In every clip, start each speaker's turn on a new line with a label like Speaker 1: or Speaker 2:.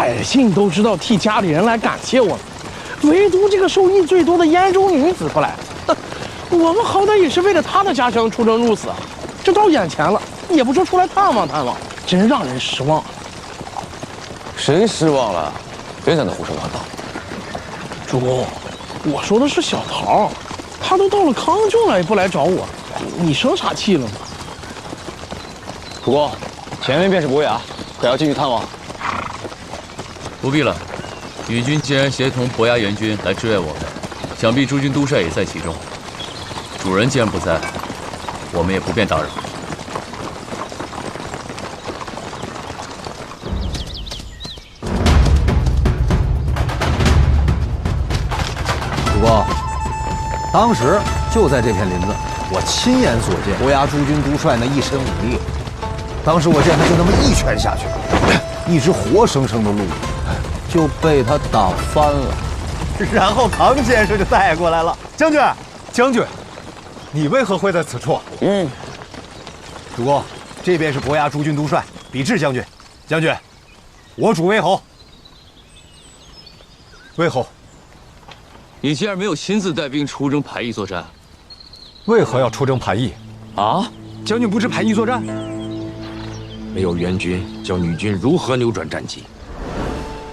Speaker 1: 百姓都知道替家里人来感谢我们，唯独这个受益最多的燕州女子不来。我们好歹也是为了她的家乡出生入死，这到眼前了，也不说出来探望探望，真让人失望。
Speaker 2: 谁失望了？别在那胡说八道。
Speaker 1: 主公，我说的是小桃，她都到了康郡了，也不来找我，你生啥气了吗？
Speaker 2: 主公，前面便是伯牙，可要进去探望。
Speaker 3: 不必了，女军既然协同伯牙援军来支援我们，想必诸军都帅也在其中。主人既然不在，我们也不便打扰。
Speaker 4: 主公，当时就在这片林子，我亲眼所见伯牙诸军都帅那一身武力。当时我见他就那么一拳下去，一只活生生的鹿就被他打翻了。
Speaker 5: 然后唐先生就带过来了。将军，将军，你为何会在此处？主公，这边是伯牙诸军都帅比至将军。将军，我主魏侯。魏侯，
Speaker 3: 你竟然没有亲自带兵出征排异作战？
Speaker 5: 为何要出征排异？
Speaker 3: 啊！
Speaker 5: 将军不知排异作战？
Speaker 6: 没有援军，叫女军如何扭转战局？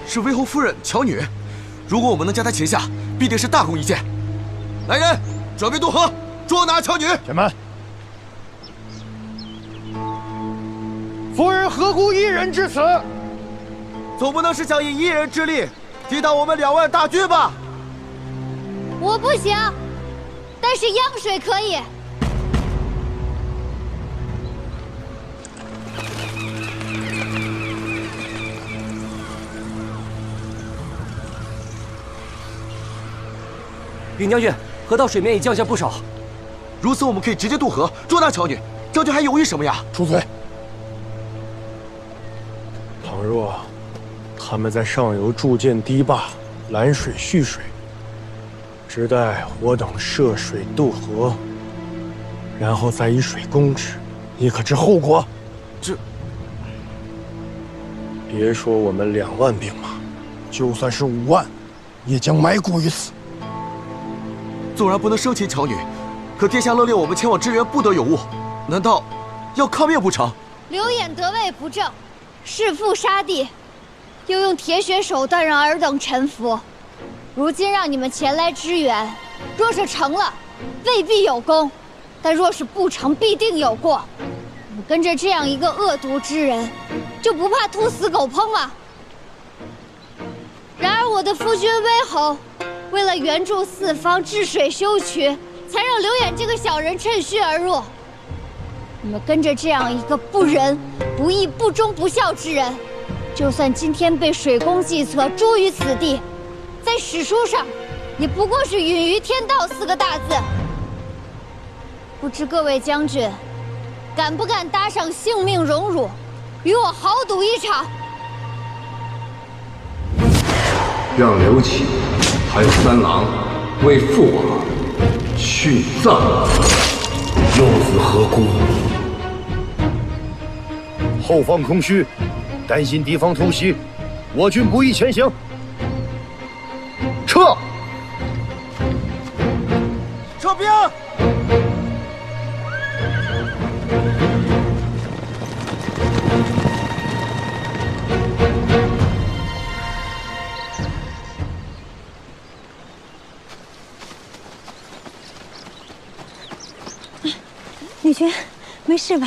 Speaker 7: 是魏侯夫人巧女，如果我们能将她擒下，必定是大功一件。来人，准备渡河，捉拿巧女。
Speaker 5: 且慢！夫人何故一人至此？
Speaker 7: 总不能是想以一人之力抵挡我们2万大军吧？
Speaker 8: 我不行，但是颍水可以。
Speaker 9: 禀将军，河道水面已降下不少。
Speaker 7: 如此，我们可以直接渡河捉拿巧女。将军还犹豫什么呀？
Speaker 5: 出嘴！倘若他们在上游筑建堤坝，拦水蓄水，只待我等涉水渡河，然后再以水攻之，你可知后果？
Speaker 7: 这……
Speaker 5: 别说我们2万兵马，就算是5万，也将埋骨于此。
Speaker 7: 纵然不能生擒巧女，可殿下勒令我们前往支援，不得有误。难道要抗命不成？
Speaker 8: 刘演得位不正，弑父杀弟，又用铁血手段让尔等臣服。如今让你们前来支援，若是成了，未必有功；但若是不成，必定有过。你们跟着这样一个恶毒之人，就不怕兔死狗烹吗？然而我的夫君威侯，为了援助四方治水修渠，才让刘演这个小人趁虚而入。你们跟着这样一个不仁、不义、不忠、不孝之人，就算今天被水工计策诛于此地，在史书上，也不过是允于天道4个大字。不知各位将军，敢不敢搭上性命荣辱，与我豪赌一场？
Speaker 6: 让刘启还有3郎为父王殉葬，幼子何辜？
Speaker 5: 后方空虚，担心敌方突袭，我军不宜前行。撤！
Speaker 7: 撤兵！
Speaker 10: 女君，没事吧？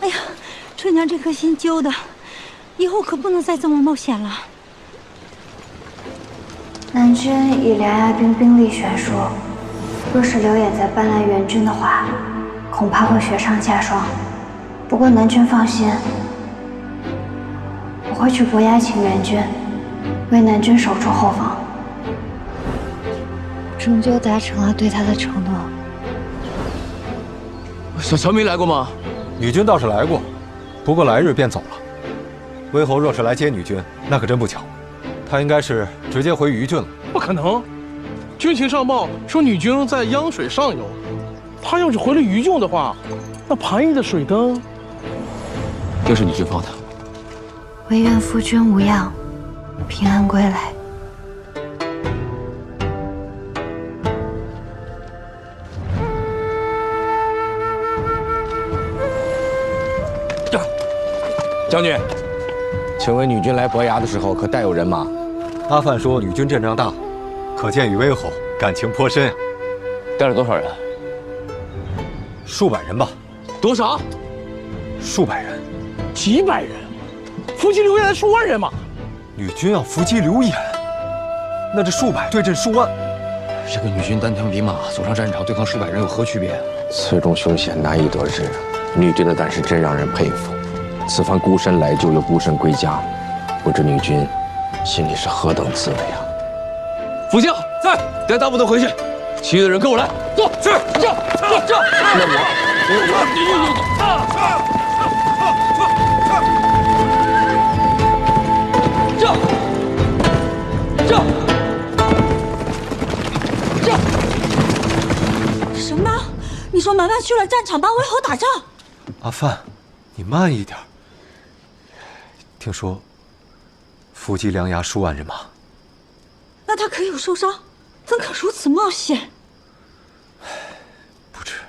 Speaker 10: 哎呀，春娘这颗心揪的，以后可不能再这么冒险了。
Speaker 11: 南军以梁牙兵兵力悬殊，若是刘演再搬来援军的话，恐怕会雪上加霜。不过南军放心，我会去伯牙请援军，为南军守住后方。终究达成了对他的承诺。
Speaker 3: 小乔没来过吗？
Speaker 5: 女军倒是来过，不过来日便走了。威侯若是来接女军，那可真不巧。他应该是直接回于郡了。
Speaker 1: 不可能，军情上报说女军在颍水上游，他要是回了于郡的话，那盘邑的水灯，
Speaker 3: 又是女军放的。
Speaker 11: 唯愿夫君无恙。平安归来。
Speaker 4: 将军，请问女军来伯牙的时候可带有人马？
Speaker 12: 阿范说女军阵仗大，可见与魏侯感情颇深啊。
Speaker 2: 带了多少人？
Speaker 12: 数百人吧。
Speaker 1: 多少？
Speaker 12: 数百人。
Speaker 1: 几百人？伏击刘演数万人马。
Speaker 12: 女军要伏击刘演，那这数百对阵数万，
Speaker 4: 这个女军单枪匹马走上战场对抗数百人有何区别？
Speaker 6: 此中凶险，难以得知。女军的胆识真让人佩服。此番孤身来救，又孤身归家，不知女军心里是何等滋味啊！
Speaker 3: 副将在，带大部队回去，其余的人跟我来，走，是，这。
Speaker 6: 那
Speaker 10: 什么？你说蛮蛮去了战场帮魏侯打仗？
Speaker 12: 阿范，你慢一点。听说伏击梁衙数万人马，
Speaker 10: 那他可有受伤？怎可如此冒险？
Speaker 12: 不知，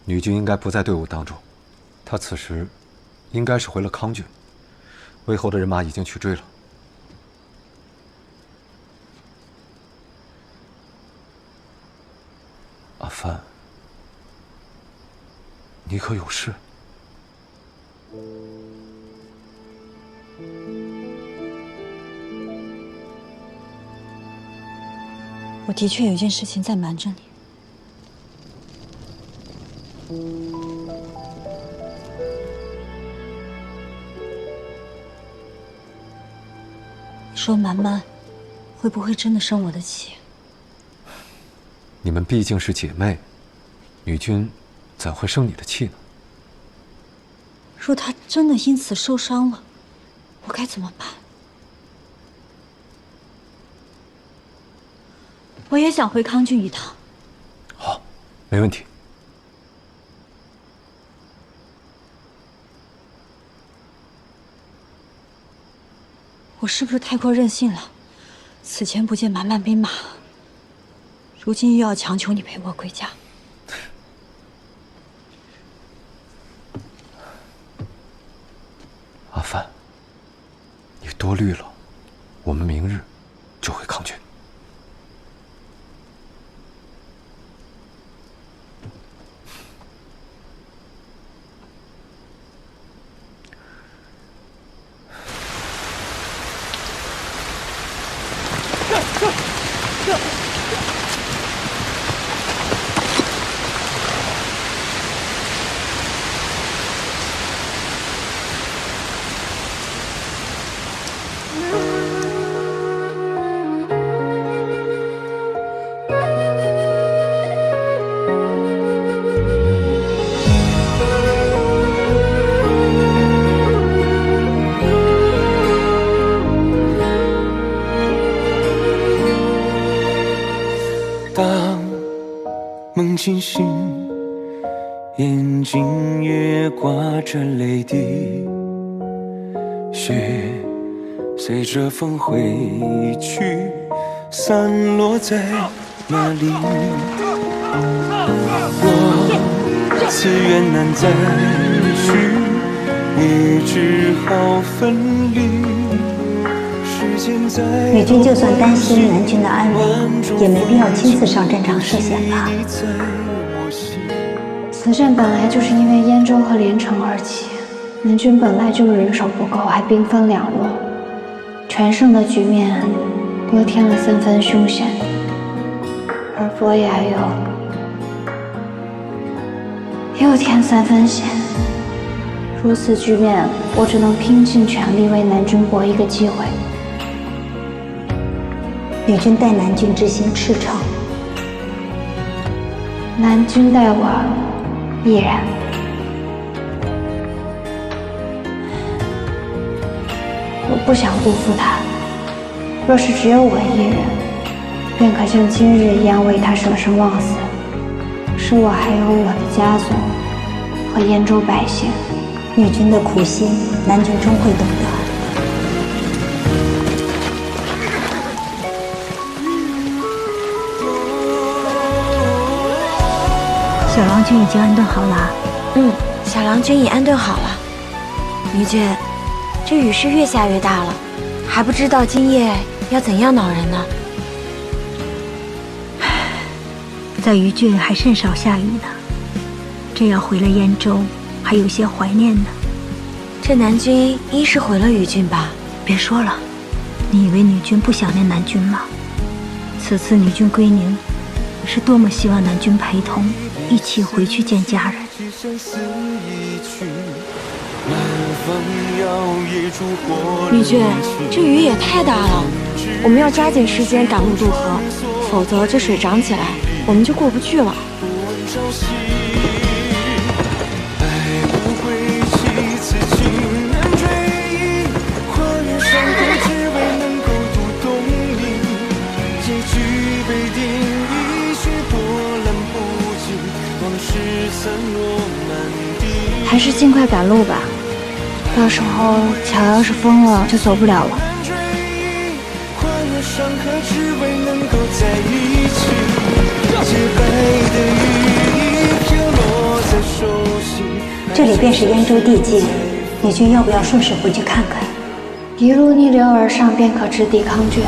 Speaker 12: 女军应该不在队伍当中，她此时应该是回了康郡，魏侯的人马已经去追了。阿范，你可有事？
Speaker 10: 我的确有件事情在瞒着你。你说蛮蛮会不会真的生我的气？
Speaker 12: 你们毕竟是姐妹，女军怎会生你的气呢？
Speaker 10: 若她真的因此受伤了，我该怎么办？我也想回康郡一趟。
Speaker 12: 好，没问题。
Speaker 10: 我是不是太过任性了？此前不见蛮蛮兵马，如今又要强求你陪我归家。
Speaker 12: 阿范，你多虑了，我们明日就回康郡。
Speaker 13: 梦惊醒，眼睛也挂着泪滴，雪随着风回去，散落在哪里？我自愿难再续，也只好分离。
Speaker 11: 女军就算担心南军的安危，也没必要亲自上战场涉险吧。此战本来就是因为燕州和连城而起，南军本来就人手不够，还兵分两路，全胜的局面多添了3分凶险，而伯牙又添3分险。如此局面，我只能拼尽全力为南军搏一个机会。女军待南军之心赤诚，南军待我亦然。我不想辜负他，若是只有我一人，便可像今日一样为他舍生忘死，使我还有我的家族和燕州百姓。女军的苦心，南军终会懂得。
Speaker 10: 小郎君已经安顿好了。
Speaker 14: 小郎君已安顿好了。女君，这雨是越下越大了，还不知道今夜要怎样恼人呢。
Speaker 10: 在余郡还甚少下雨呢，这要回了燕州，还有些怀念呢。
Speaker 14: 这南君应是回了余郡吧？
Speaker 10: 别说了，你以为女君不想念南君吗？此次女君归宁，是多么希望南君陪同，一起回去见家人。
Speaker 14: 女君，这雨也太大了，我们要抓紧时间赶路渡河，否则这水涨起来，我们就过不去了。
Speaker 11: 还是尽快赶路吧，到时候桥要是封了，就走不了了。
Speaker 10: 这里便是燕州地界，女君要不要顺势回去看看？
Speaker 11: 一路逆流而上，便可直抵康卷。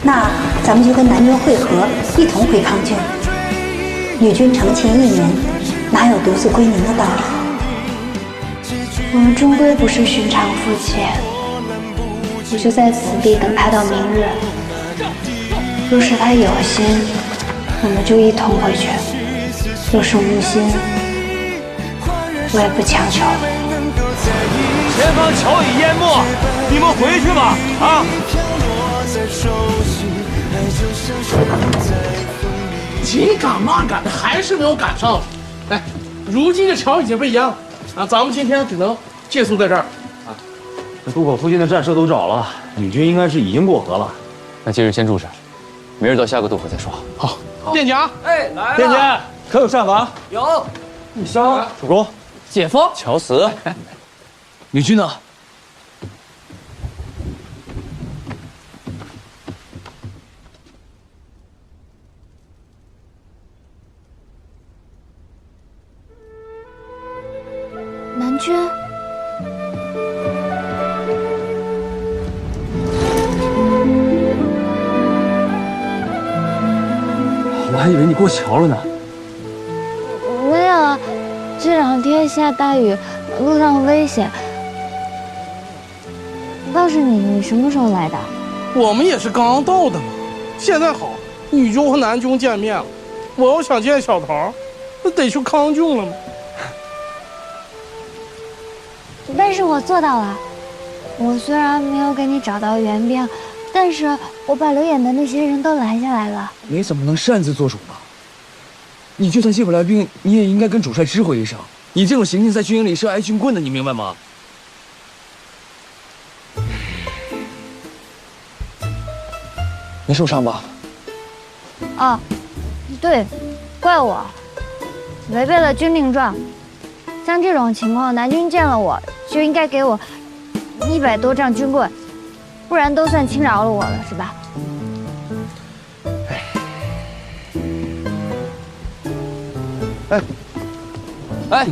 Speaker 10: 那咱们就跟南君会合，一同回康卷。女君成亲1年，哪有独自归宁的道理？
Speaker 11: 我们终归不是寻常夫妻，我就在此地等他到明日。若是他有心，我们就一同回去；若是无心，我也不强求。
Speaker 2: 前方桥已淹没，你们回去吧！啊！
Speaker 1: 紧赶慢赶的，还是没有赶上。哎，如今这桥已经被淹了啊，咱们今天只能借宿在这儿。
Speaker 2: 啊，这渡口附近的战舍都找了，女军应该是已经过河了。
Speaker 3: 那今日先住这，明日到下个渡口再说。
Speaker 1: 好，店家，
Speaker 9: 哎，来了。
Speaker 2: 店家可有膳房？
Speaker 9: 有。
Speaker 2: 玉香，主公，
Speaker 1: 姐夫，
Speaker 2: 乔慈，
Speaker 3: 女君呢？
Speaker 11: 南君，
Speaker 2: 我还以为你过桥了呢。
Speaker 11: 没有啊，这2天下大雨，路上危险。倒是你什么时候来的？
Speaker 1: 我们也是刚到的嘛。现在好，女君和南君见面了。我要想见小桃，那得去康郡了嘛。
Speaker 11: 但是我做到了。我虽然没有给你找到援兵，但是我把刘演的那些人都拦下来了。
Speaker 2: 你怎么能擅自做主呢？你就算借不来兵，你也应该跟主帅知会一声。你这种行径在军营里是要挨军棍的，你明白吗？没受伤吧？
Speaker 11: 啊，对，怪我，违背了军令状。像这种情况，南军见了我就应该给我100多丈军棍，不然都算轻饶了我了，是吧？
Speaker 2: 哎，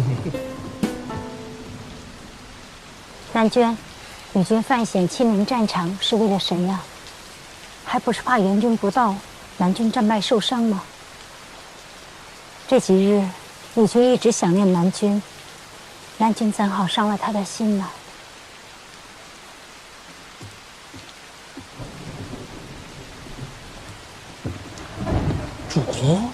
Speaker 10: 南君，女君犯险亲临战场是为了谁呀？还不是怕援军不到，南军战败受伤吗？这几日，女君一直想念南军，南军怎好伤了他的心呢？
Speaker 1: 主公，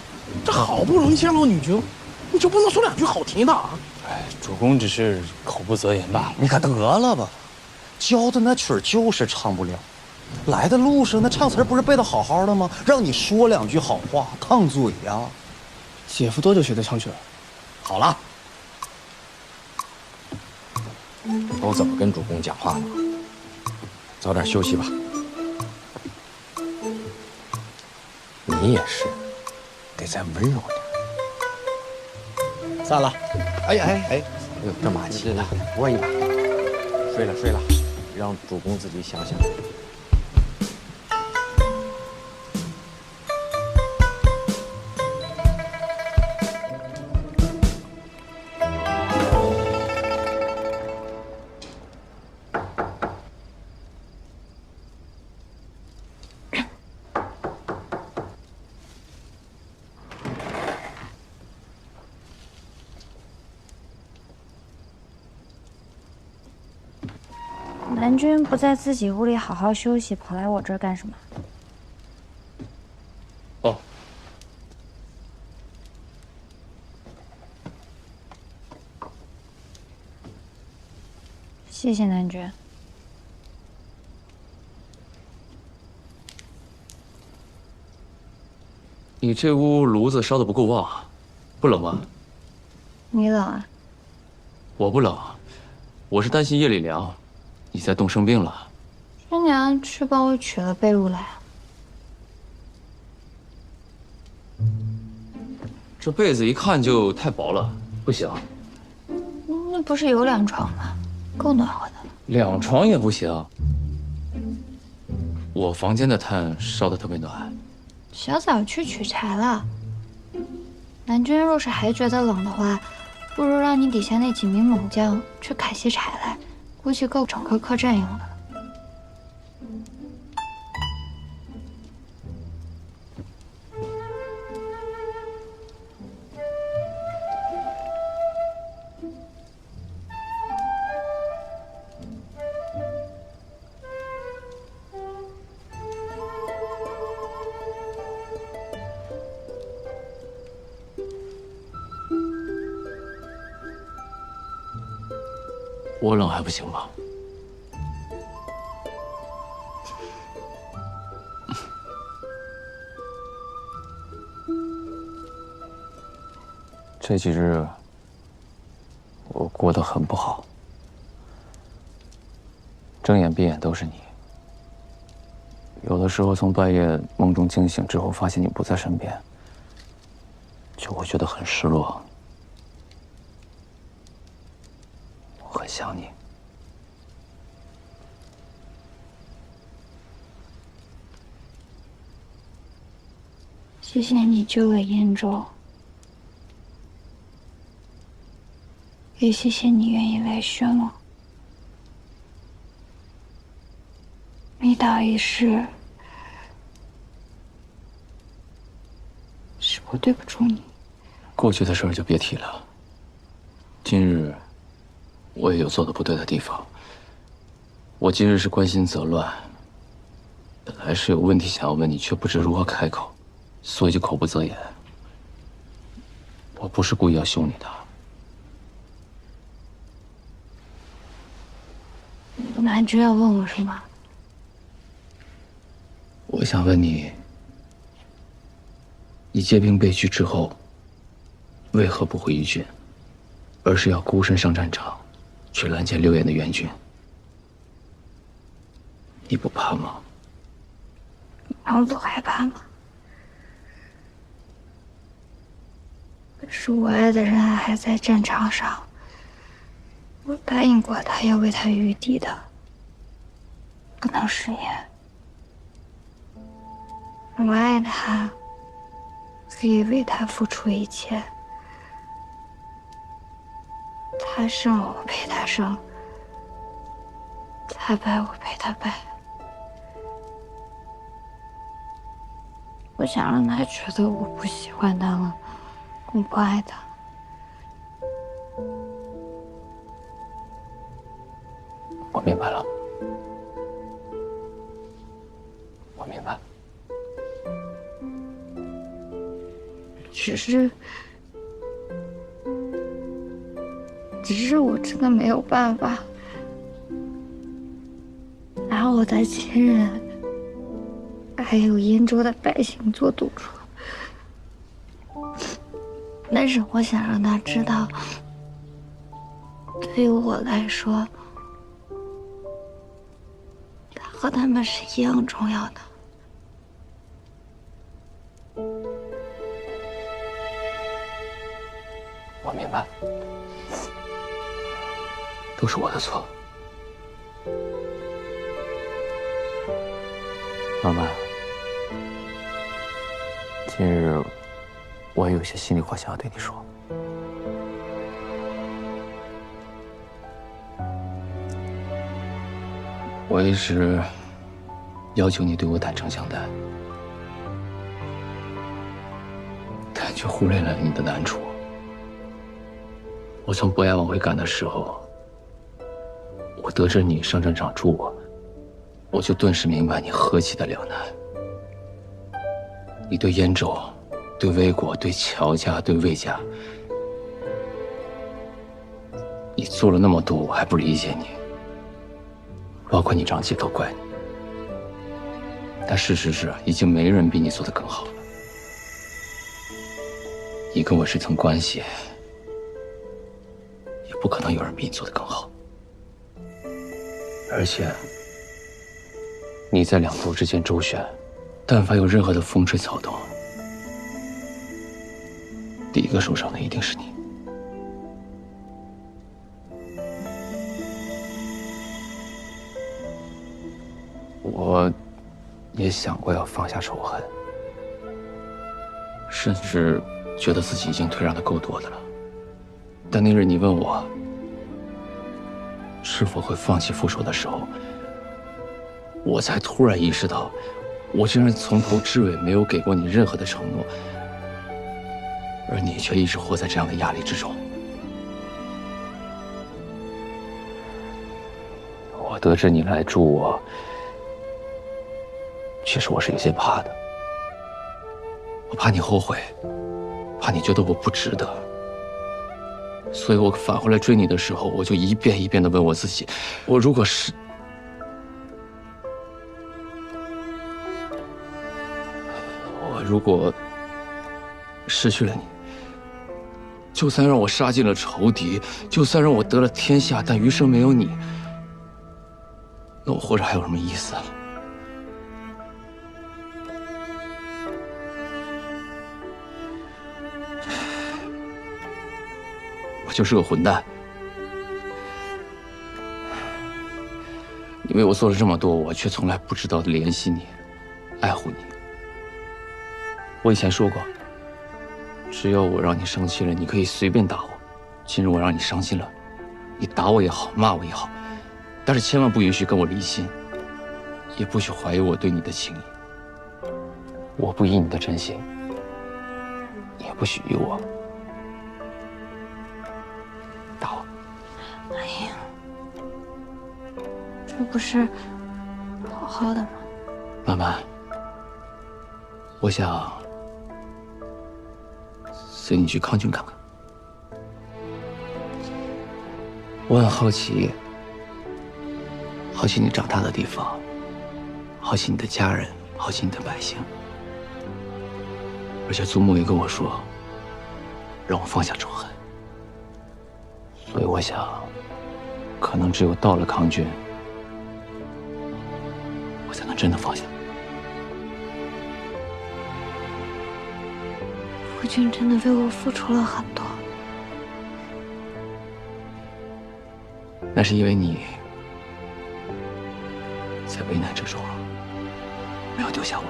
Speaker 1: 这好不容易见到女君，你就不能说2句好听的啊？
Speaker 2: 哎，主公只是口不择言罢了。
Speaker 4: 你可得了吧，教的那曲儿就是唱不了。来的路上那唱词不是背得好好的吗？让你说2句好话，烫嘴呀。
Speaker 2: 姐夫多久学的唱曲？
Speaker 4: 好了，
Speaker 6: 都怎么跟主公讲话呢？早点休息吧。你也是，得再温柔点。
Speaker 4: 散了。哎呀哎，
Speaker 6: 哎呦，这马骑的，握一把。睡了睡了，让主公自己想想。
Speaker 11: 南君不在自己屋里好好休息，跑来我这儿干什么？
Speaker 3: 哦，
Speaker 11: 谢谢南君。
Speaker 3: 你这屋炉子烧得不够旺，不冷吗？
Speaker 11: 你冷啊？
Speaker 3: 我不冷，我是担心夜里凉，你再冻生病了。
Speaker 11: 春娘去帮我取了被褥来。
Speaker 3: 这被子一看就太薄了，不行。
Speaker 11: 那不是有2床吗？够暖和的。
Speaker 3: 2床也不行，我房间的炭烧得特别暖。
Speaker 11: 小枣去取柴了。南君若是还觉得冷的话，不如让你底下那几名猛将去砍些柴来，估计够整个客栈用的。
Speaker 3: 我冷还不行吗？这几日我过得很不好，睁眼闭眼都是你。有的时候从半夜梦中惊醒之后，发现你不在身边，就会觉得很失落。我很想你。
Speaker 11: 谢谢你救了燕州，也谢谢你愿意来选我。没到一世，是我对不住你。
Speaker 3: 过去的事儿就别提了。今日我也有做的不对的地方。我今日是关心则乱，本来是有问题想要问你，却不知如何开口，所以就口不择言。我不是故意要凶你的。
Speaker 11: 南君要问我什么？
Speaker 3: 我想问你，你借兵被拒之后，为何不回义军，而是要孤身上战场，去拦截6眼的援军？你不怕吗？
Speaker 11: 让我不害怕吗？可是我爱的人还在战场上，我答应过他要为他御敌的，不能食言。我爱他，可以为他付出一切。他胜了，我陪他胜；他败，我陪他败。我想让他觉得我不喜欢他了，我不爱他。
Speaker 3: 我明白了，我明白。
Speaker 11: 只是我真的没有办法拿我的亲人还有燕州的百姓做赌注，但是我想让他知道，对于我来说，他和他们是一样重要的。
Speaker 3: 我明白，都是我的错。妈妈，今日我有些心里话想要对你说。我一直要求你对我坦诚相待，但却忽略了你的难处。我从博雅往回赶的时候，我得知你上战场助我就顿时明白你何其的两难。你对燕州、对魏国、对乔家、对魏家，你做了那么多，我还不理解你。包括你长姐都怪你。但事实是，已经没人比你做得更好了。你跟我这层关系，也不可能有人比你做得更好。而且，你在两族之间周旋，但凡有任何的风吹草动，第一个受伤的一定是你。我也想过要放下仇恨，甚至觉得自己已经退让的够多的了。但那日你问我是否会放弃复仇的时候，我才突然意识到，我竟然从头至尾没有给过你任何的承诺，而你却一直活在这样的压力之中。我得知你来助我，其实我是有些怕的。我怕你后悔，怕你觉得我不值得，所以我返回来追你的时候，我就一遍一遍地问我自己：我如果失去了你，就算让我杀尽了仇敌，就算让我得了天下，但余生没有你，那我活着还有什么意思啊？我就是个混蛋。你为我做了这么多，我却从来不知道怜惜你，爱护你。我以前说过，只要我让你生气了，你可以随便打我。今日我让你伤心了，你打我也好，骂我也好，但是千万不允许跟我离心，也不许怀疑我对你的情谊。我不疑你的真心，你也不许疑我。打我！
Speaker 11: 哎呀，这不是好好的吗？
Speaker 3: 曼曼，我想随你去康郡看看。我很好奇，好奇你长大的地方，好奇你的家人，好奇你的百姓。而且祖母也跟我说，让我放下仇恨。所以我想，可能只有到了康郡，我才能真的放下。
Speaker 11: 夫君真的为我付出了很多。
Speaker 3: 那是因为你在危难之中没有丢下我。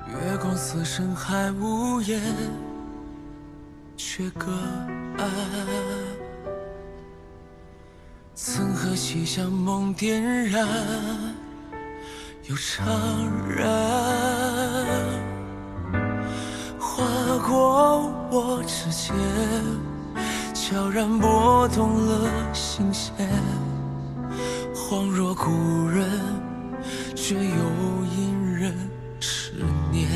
Speaker 13: 月光似深海无言，却隔岸。曾和西厢梦点燃，又怅然，划过我指尖，悄然拨动了心弦。恍若故人，却又隐忍痴念。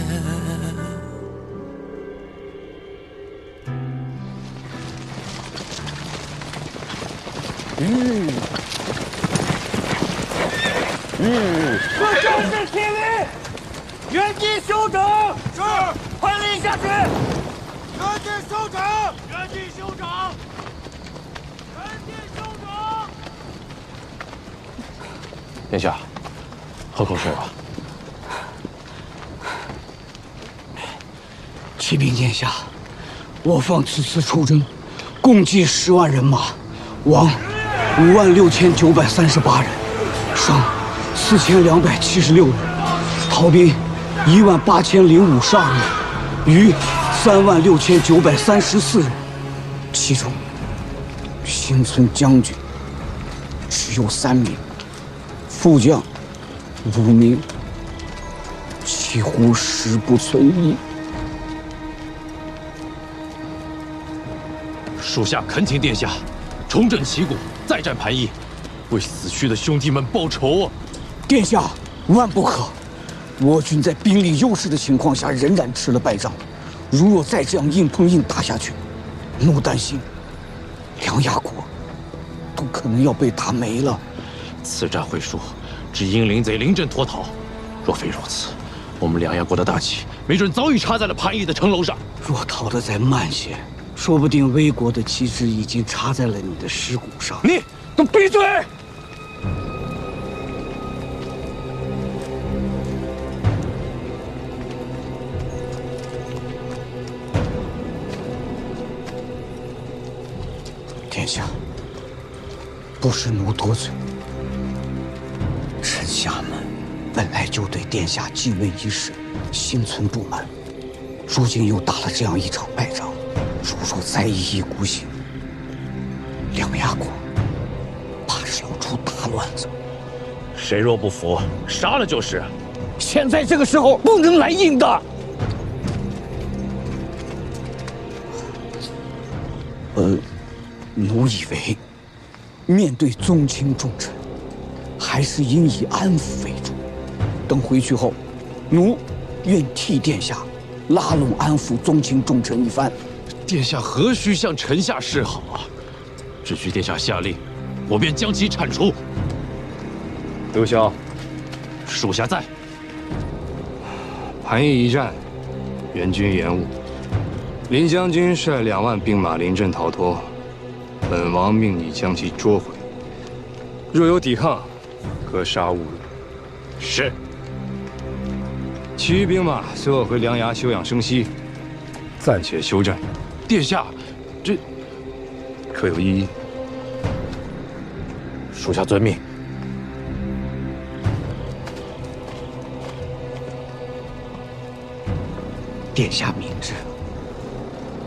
Speaker 15: 各将士铁卫，原地休整。是，传令下去。原地休整。原地休整。原地休整。
Speaker 6: 殿下，喝口水吧。
Speaker 16: 启禀殿下，我方此次出征，共计10万人马，亡56938人，伤4276人，逃兵18052人，余36934人，其中幸存将军只有3名，副将5名，其几乎十不存一。
Speaker 17: 属下恳请殿下重振旗鼓，再战盘邑，为死去的兄弟们报仇啊！
Speaker 16: 殿下，万不可！我军在兵力优势的情况下，仍然吃了败仗。如若再这样硬碰硬打下去，奴担心梁牙国都可能要被打没了。
Speaker 17: 此战会输，只因林贼临阵脱逃。若非如此，我们梁牙国的大旗没准早已插在了盘邑的城楼上。
Speaker 16: 若逃得再慢些，说不定魏国的旗帜已经插在了你的尸骨上。
Speaker 17: 你都闭嘴！
Speaker 16: 殿下，不是奴多嘴，臣下们本来就对殿下继位一事心存不满，如今又打了这样一场败仗，如若再一意孤行，梁牙国怕是要出大乱子。
Speaker 17: 谁若不服，杀了就是。
Speaker 16: 现在这个时候不能来硬的。奴以为，面对宗亲重臣，还是应以安抚为主。等回去后，奴愿替殿下拉拢安抚宗亲重臣一番。
Speaker 17: 殿下何须向臣下示好啊？只需殿下下令，我便将其铲除。
Speaker 12: 刘萧，
Speaker 17: 属下在。
Speaker 12: 盘邑一战，援军延误，林将军率2万兵马临阵逃脱。本王命你将其捉回，若有抵抗，格杀勿辱。
Speaker 17: 是。
Speaker 12: 其余兵马随我回梁衙休养生息，暂且休战。
Speaker 17: 殿下，这
Speaker 12: 可有异议？
Speaker 17: 属下遵命。
Speaker 16: 殿下明智。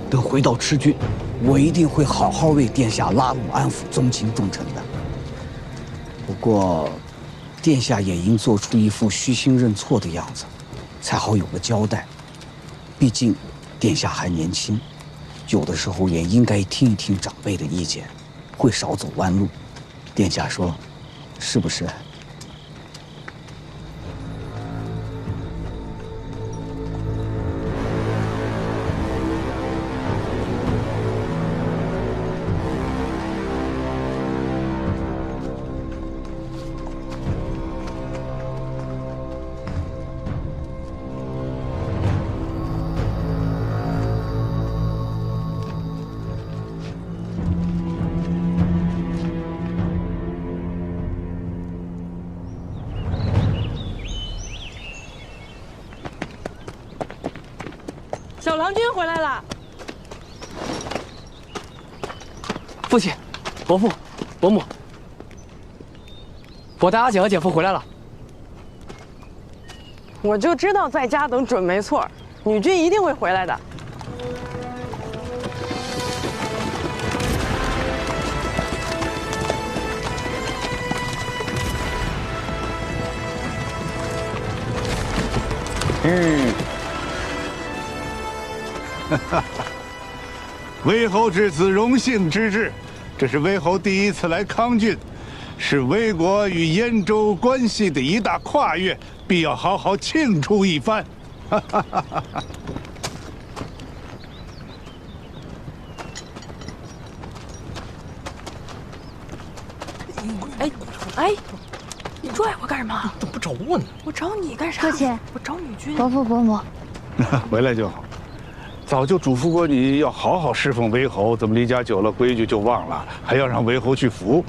Speaker 16: 等回到赤郡，我一定会好好为殿下拉拢安抚宗亲重臣的。不过，殿下也应做出一副虚心认错的样子，才好有个交代。毕竟，殿下还年轻，有的时候也应该听一听长辈的意见，会少走弯路。殿下说，是不是？
Speaker 18: 小郎君回来了。
Speaker 9: 父亲，伯父，伯母，我带阿姐和姐夫回来了。
Speaker 18: 我就知道在家等准没错，女君一定会回来的。
Speaker 19: 魏侯之子，荣幸之至。这是魏侯第一次来康郡，是魏国与燕州关系的一大跨越，必要好好庆祝一番。
Speaker 14: 哎，你拽我干什么？
Speaker 1: 怎么不找我呢？
Speaker 14: 我找你干啥？
Speaker 11: 父亲，
Speaker 14: 我找女君。
Speaker 11: 伯父伯母，
Speaker 19: 回来就好。早就嘱咐过你要好好侍奉魏侯，怎么离家久了规矩就忘了，还要让魏侯去服？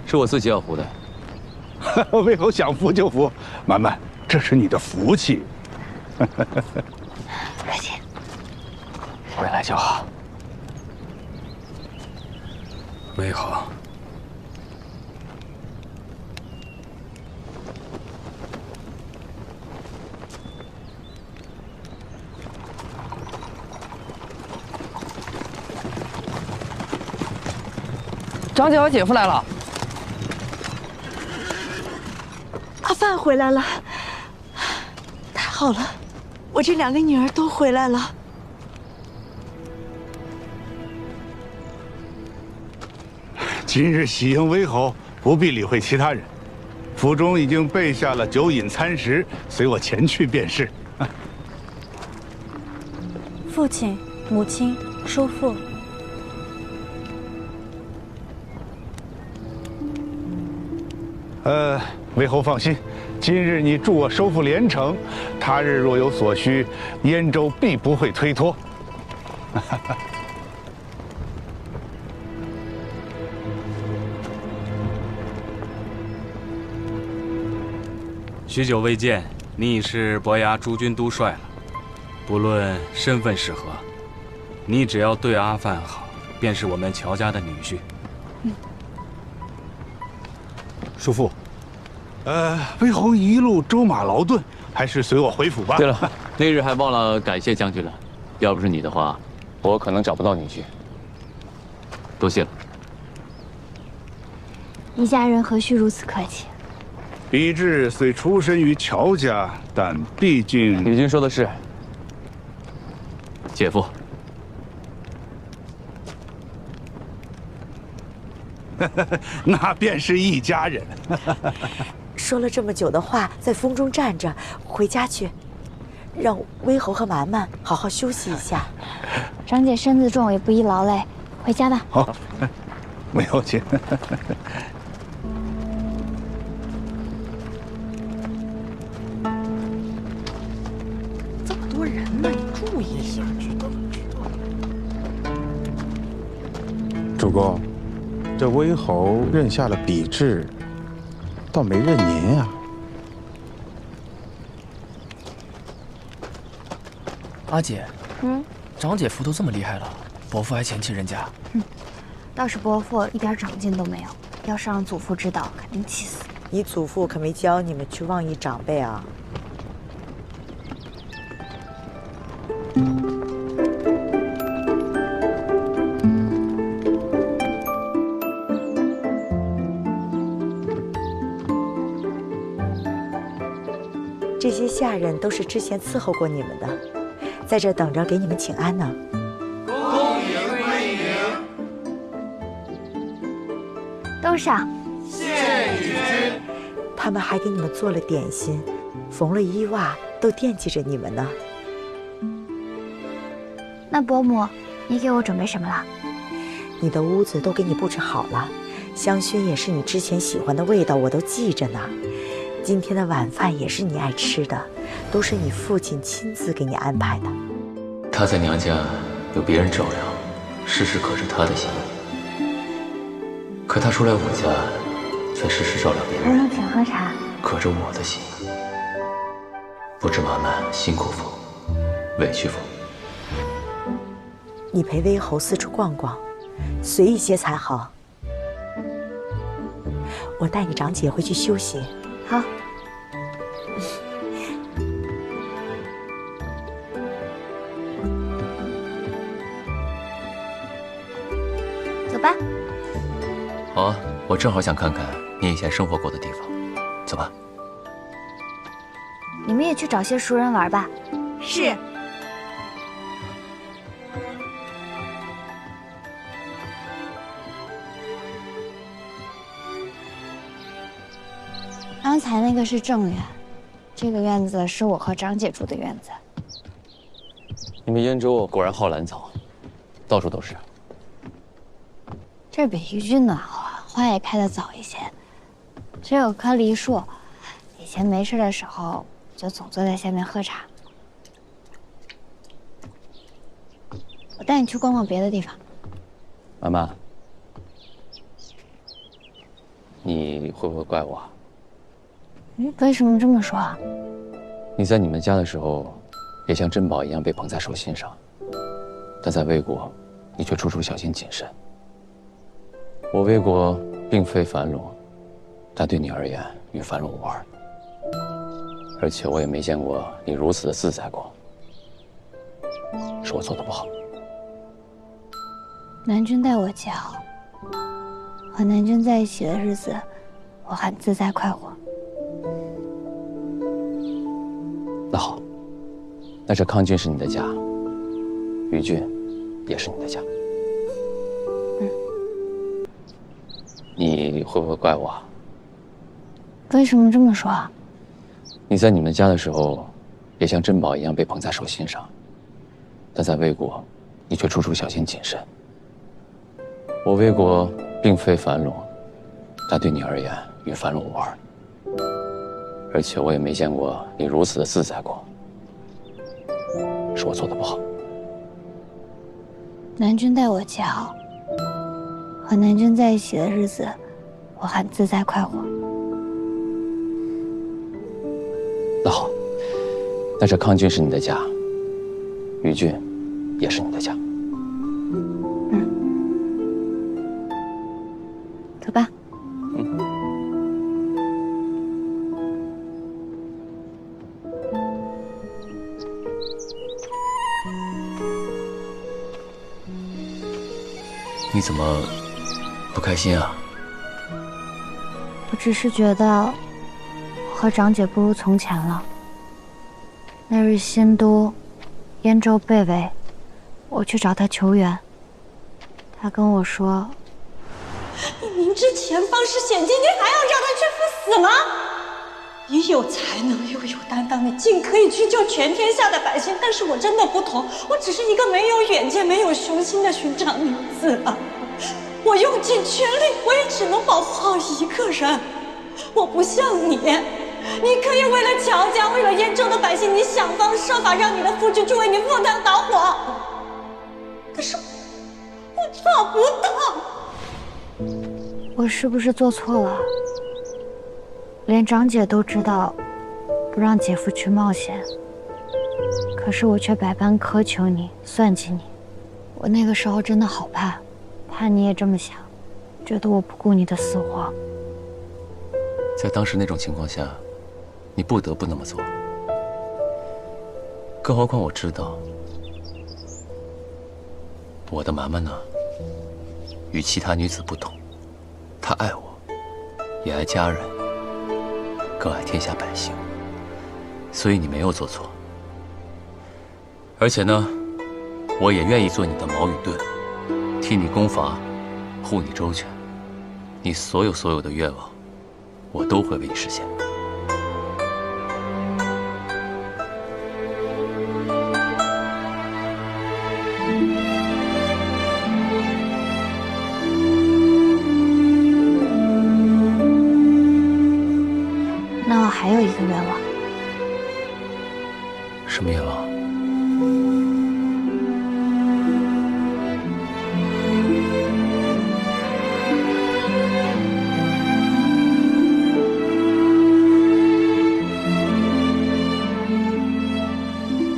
Speaker 3: 是我自己要服的。
Speaker 19: 魏侯想服就服，满满，这是你的福气。
Speaker 11: 父亲，
Speaker 12: 回来就好。魏侯，
Speaker 9: 长姐和姐夫来了。
Speaker 14: 阿范回来了，太好了。我这2个女儿都回来了。
Speaker 19: 今日喜迎威侯，不必理会其他人。府中已经备下了酒饮餐食，随我前去便是。
Speaker 10: 父亲、母亲、叔父。
Speaker 19: 威侯放心，今日你助我收复连城，他日若有所需，燕州必不会推脱。
Speaker 20: 许久未见，你已是伯牙诸军都帅了。不论身份是何，你只要对阿范好，便是我们乔家的女婿。
Speaker 19: 叔父，威侯一路舟马劳顿，还是随我回府吧。
Speaker 3: 对了，那日还忘了感谢将军了，要不是你的话，我可能找不到女婿。多谢了。
Speaker 8: 一家人何须如此客气？
Speaker 19: 比之虽出身于乔家，但毕竟……
Speaker 3: 女君说的是，姐夫。
Speaker 19: 那便是一家人。
Speaker 14: 说了这么久的话，在风中站着，回家去，让威侯和蛮蛮好好休息一下。
Speaker 8: 长姐身子重，也不宜劳累，回家吧。
Speaker 19: 好，没有请。
Speaker 14: 这么多人呢，你注意一下。
Speaker 21: 主公。这威侯认下了比制，倒没认您啊。
Speaker 2: 阿姐，长姐夫都这么厉害了，伯父还嫌弃人家。
Speaker 11: 倒是伯父一点长进都没有，要是让祖父知道，肯定气死。
Speaker 14: 你祖父可没教你们去妄议长辈啊。这些下人都是之前伺候过你们的，在这等着给你们请安呢。
Speaker 15: 恭迎归宁，
Speaker 8: 都上。
Speaker 15: 谢女君。
Speaker 14: 他们还给你们做了点心，缝了衣袜，都惦记着你们呢。
Speaker 8: 那伯母，你给我准备什么了？
Speaker 14: 你的屋子都给你布置好了，香薰也是你之前喜欢的味道，我都记着呢。今天的晚饭也是你爱吃的，都是你父亲亲自给你安排的。
Speaker 3: 他在娘家有别人照料，事事可是他的心意。可他出来我家，却事事照料别人。
Speaker 8: 请喝茶。
Speaker 3: 可着我的心，不知满满辛苦否，委屈否？
Speaker 14: 你陪威侯四处逛逛，随意些才好。我带你长姐回去休息。
Speaker 8: 好。走吧。
Speaker 3: 好啊，我正好想看看你以前生活过的地方。走吧。
Speaker 8: 你们也去找些熟人玩吧。
Speaker 14: 是。
Speaker 11: 刚才那个是正院，这个院子是我和长姐住的院子。
Speaker 3: 你们燕州果然好兰草，到处都是。
Speaker 11: 这儿比豫郡暖和，花也开得早一些。这有棵梨树，以前没事的时候就总坐在下面喝茶。我带你去逛逛别的地方。
Speaker 3: 妈妈，你会不会怪我？
Speaker 11: 为什么这么说啊？
Speaker 3: 你在你们家的时候，也像珍宝一样被捧在手心上，但在魏国，你却处处小心谨慎。我魏国并非樊笼，但对你而言与樊笼无二。而且我也没见过你如此的自在过，是我做的不好。
Speaker 11: 南君待我极好，和南君在一起的日子，我很自在快活。
Speaker 3: 那好，那但是康郡是你的家，于郡也是你的家。你会不会怪我？
Speaker 11: 为什么这么说啊？
Speaker 3: 你在你们家的时候，也像珍宝一样被捧在手心上，但在魏国，你却处处小心谨慎。我魏国并非樊笼，但对你而言与樊笼无二。而且我也没见过你如此的自在过，是我做的不好。
Speaker 11: 南君待我极好，和南君在一起的日子，我很自在快活。
Speaker 3: 那好，但是康郡是你的家，于郡也是你的家。
Speaker 11: 走吧。
Speaker 3: 你怎么不开心啊？
Speaker 11: 我只是觉得我和长姐不如从前了。那日新都燕州被围，我去找他求援，他跟我说：“
Speaker 7: 你明知前方是险境，你还要让他去赴死吗？你有才能又有担当，你尽可以去救全天下的百姓。但是我真的不同，我只是一个没有远见、没有雄心的寻常女子啊！我用尽全力，我也只能保护好一个人。我不像你，你可以为了乔家，为了燕州的百姓，你想方设法让你的夫君去为你赴汤蹈火。可是我做不到。
Speaker 11: 我是不是做错了？连长姐都知道不让姐夫去冒险，可是我却百般苛求你，算计你。我那个时候真的好怕你也这么想，觉得我不顾你的死活。
Speaker 3: 在当时那种情况下，你不得不那么做。更何况我知道，我的蛮蛮呢，与其他女子不同，她爱我，也爱家人，更爱天下百姓。所以你没有做错。而且呢，我也愿意做你的矛与盾，替你攻伐，护你周全。你所有的愿望，我都会为你实现。
Speaker 11: 那我还有一个愿望。
Speaker 3: 什么愿望？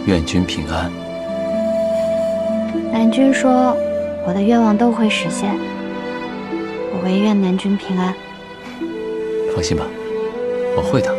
Speaker 3: 愿君平安。
Speaker 11: 南君说我的愿望都会实现，我唯愿南君平安。
Speaker 3: 放心吧，我会的。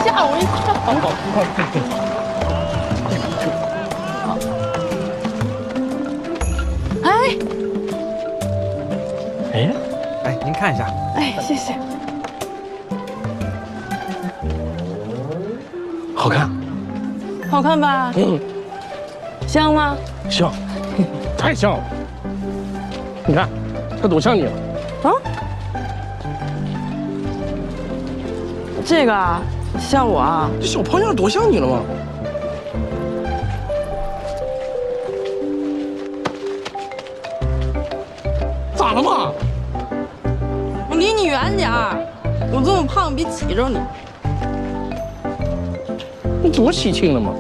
Speaker 1: 吓我一跳！
Speaker 9: 哎，您看一下。
Speaker 18: 哎，谢谢。
Speaker 1: 好看，
Speaker 18: 好看吧？香吗？
Speaker 1: 像，太像了。你看，它多像你了。
Speaker 18: 啊？这个啊，像我啊？
Speaker 1: 这小胖样多像你了吗？咋了嘛？
Speaker 18: 我离你远点儿，我这么胖别挤着你。
Speaker 1: 你多喜庆了吗？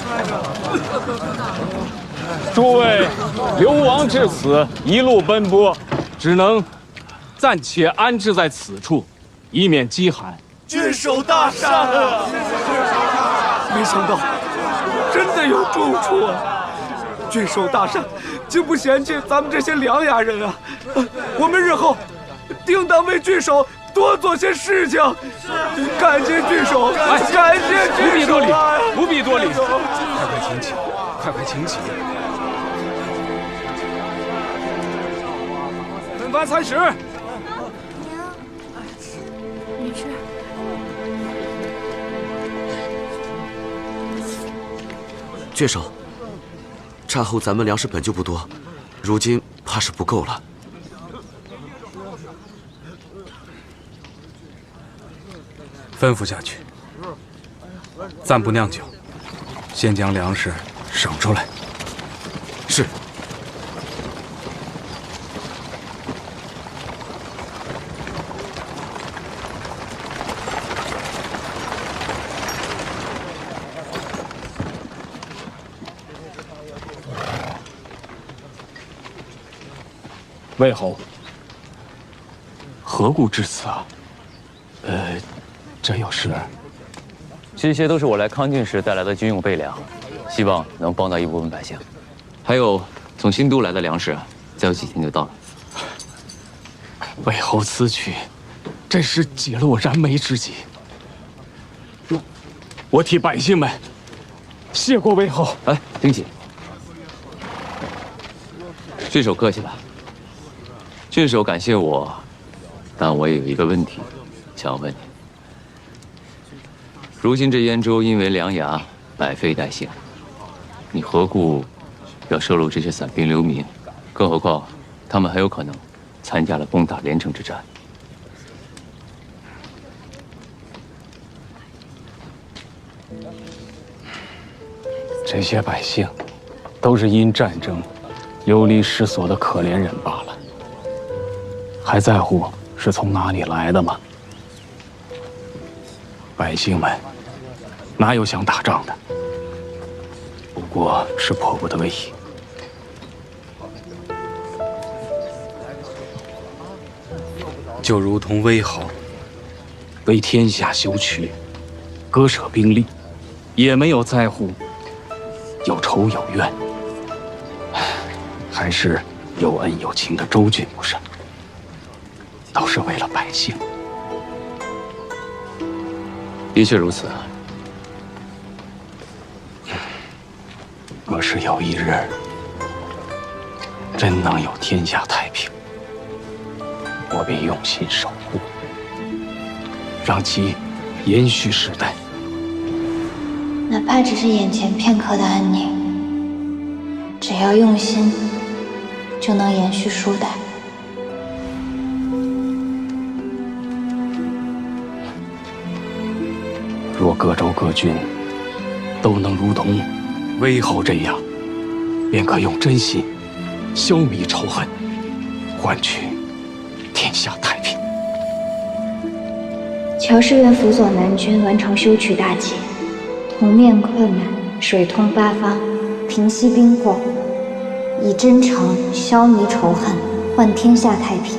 Speaker 15: 慢点，
Speaker 20: 诸位，流亡至此，一路奔波，只能暂且安置在此处，以免饥寒。
Speaker 15: 郡守大善啊！
Speaker 5: 没想到真的有住处啊！郡守大善，竟不嫌弃咱们这些良雅人啊！我们日后定当为郡守多做些事情。感谢郡守，感谢郡守啊！
Speaker 20: 不必多礼，快请起，快请起。分发餐食。
Speaker 8: 没事。
Speaker 5: 郡守，战后咱们粮食本就不多，如今怕是不够了。
Speaker 20: 吩咐下去，暂不酿酒，先将粮食省出来。
Speaker 5: 是。
Speaker 20: 魏侯，何故至此啊？这有事。
Speaker 3: 这些都是我来康郡时带来的军用备粮，希望能帮到一部分百姓。还有从新都来的粮食，再有几天就到了。
Speaker 20: 魏侯此举，真是解了我燃眉之急。我替百姓们谢过魏侯。
Speaker 3: 哎，听起，郡守客气了。郡守感谢我，但我也有一个问题想要问你。如今这燕州因为粮牙百废待兴，你何故要收留这些散兵流民？更何况，他们很有可能参加了攻打连城之战。
Speaker 20: 这些百姓都是因战争流离失所的可怜人罢了，还在乎是从哪里来的吗？百姓们哪有想打仗的？不过是迫不得已。就如同威豪为天下修渠，割舍兵力，也没有在乎有仇有怨，还是有恩有情的周郡不是？都是为了百姓。
Speaker 3: 的确如此。
Speaker 20: 若是有一日真能有天下太平，我便用心守护，让其延续世代。
Speaker 11: 哪怕只是眼前片刻的安宁，只要用心，就能延续数代。
Speaker 20: 若各州各郡都能如同威侯这样，便可用真心消弭仇恨，换取天下太平。
Speaker 11: 乔氏愿辅佐南军完成修渠大计，同面困难，水通八方，平息兵祸，以真诚消弭仇恨，换天下太平。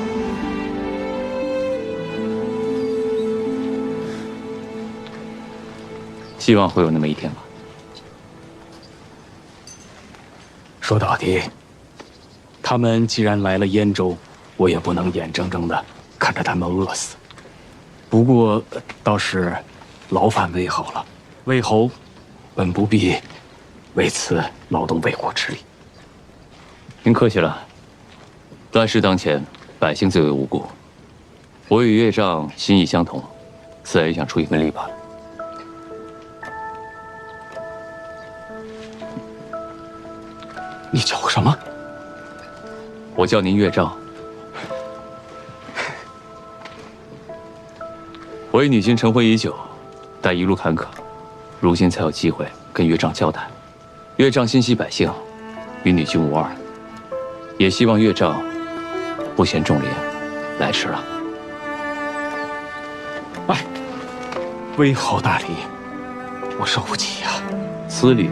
Speaker 3: 希望会有那么一天吧。
Speaker 20: 说到底，他们既然来了燕州，我也不能眼睁睁的看着他们饿死。不过，倒是劳烦魏侯了。魏侯本不必为此劳动魏国之力。
Speaker 3: 您客气了。乱世当前，百姓最为无辜。我与岳丈心意相同，自然想出一份力罢了。
Speaker 20: 你叫我什么？
Speaker 3: 我叫您岳丈。我与女君成婚已久，但一路坎坷，如今才有机会跟岳丈交谈。岳丈心系百姓，与女君无二，也希望岳丈不嫌重礼，来迟了。
Speaker 20: 哎，威侯大礼，我受不起呀。
Speaker 3: 此礼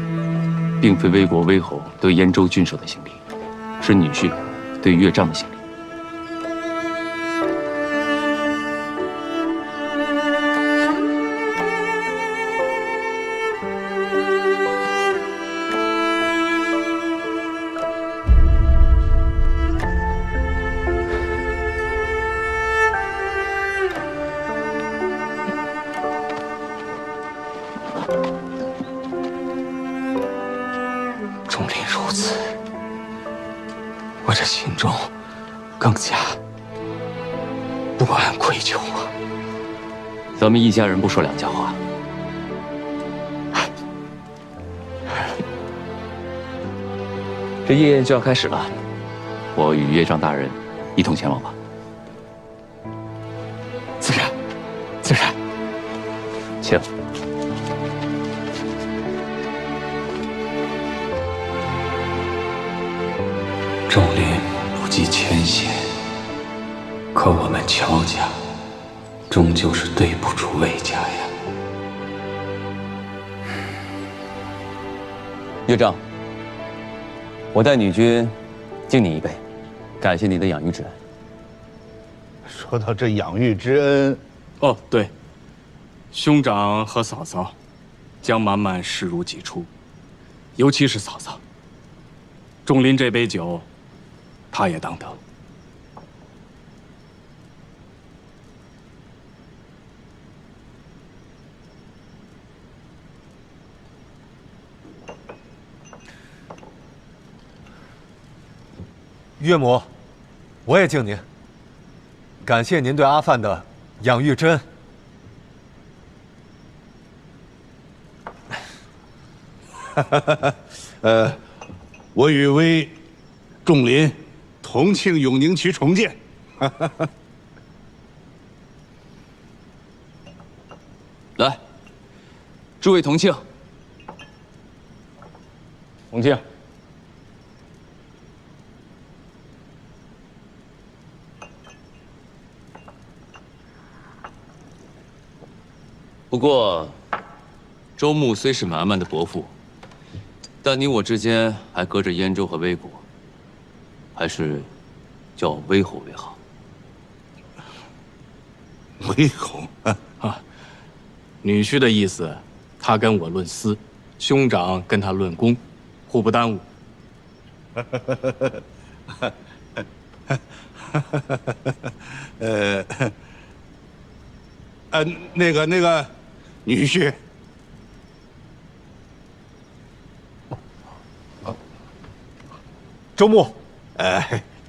Speaker 3: 并非威国威侯对燕州郡守的行礼，是女婿对岳丈的行礼。
Speaker 20: 钟离如此，我这心中更加不安愧疚啊！
Speaker 3: 咱们一家人不说两家话。这夜宴就要开始了，我与岳丈大人一同前往吧。
Speaker 20: 自然，自然，
Speaker 3: 请。
Speaker 20: 钟林不计前嫌，可我们乔家终究是对不住魏家呀。
Speaker 3: 岳丈，我代女君敬你一杯，感谢你的养育之恩。
Speaker 19: 说到这养育之恩，
Speaker 20: 哦，对，兄长和嫂嫂将满满视如己出，尤其是嫂嫂。钟林这杯酒，他也当得。
Speaker 4: 岳母，我也敬您。感谢您对阿范的养育之
Speaker 19: 恩。我与威、仲林同庆永宁区重建。
Speaker 3: 来，诸位同庆，
Speaker 20: 同庆。
Speaker 3: 不过，周牧虽是满满的伯父，但你我之间还隔着燕州和威国，还是叫我威侯为好。
Speaker 19: 威侯
Speaker 20: 啊，女婿的意思，他跟我论私，兄长跟他论公，互不耽误。
Speaker 19: 那个，女婿。
Speaker 4: 周牧，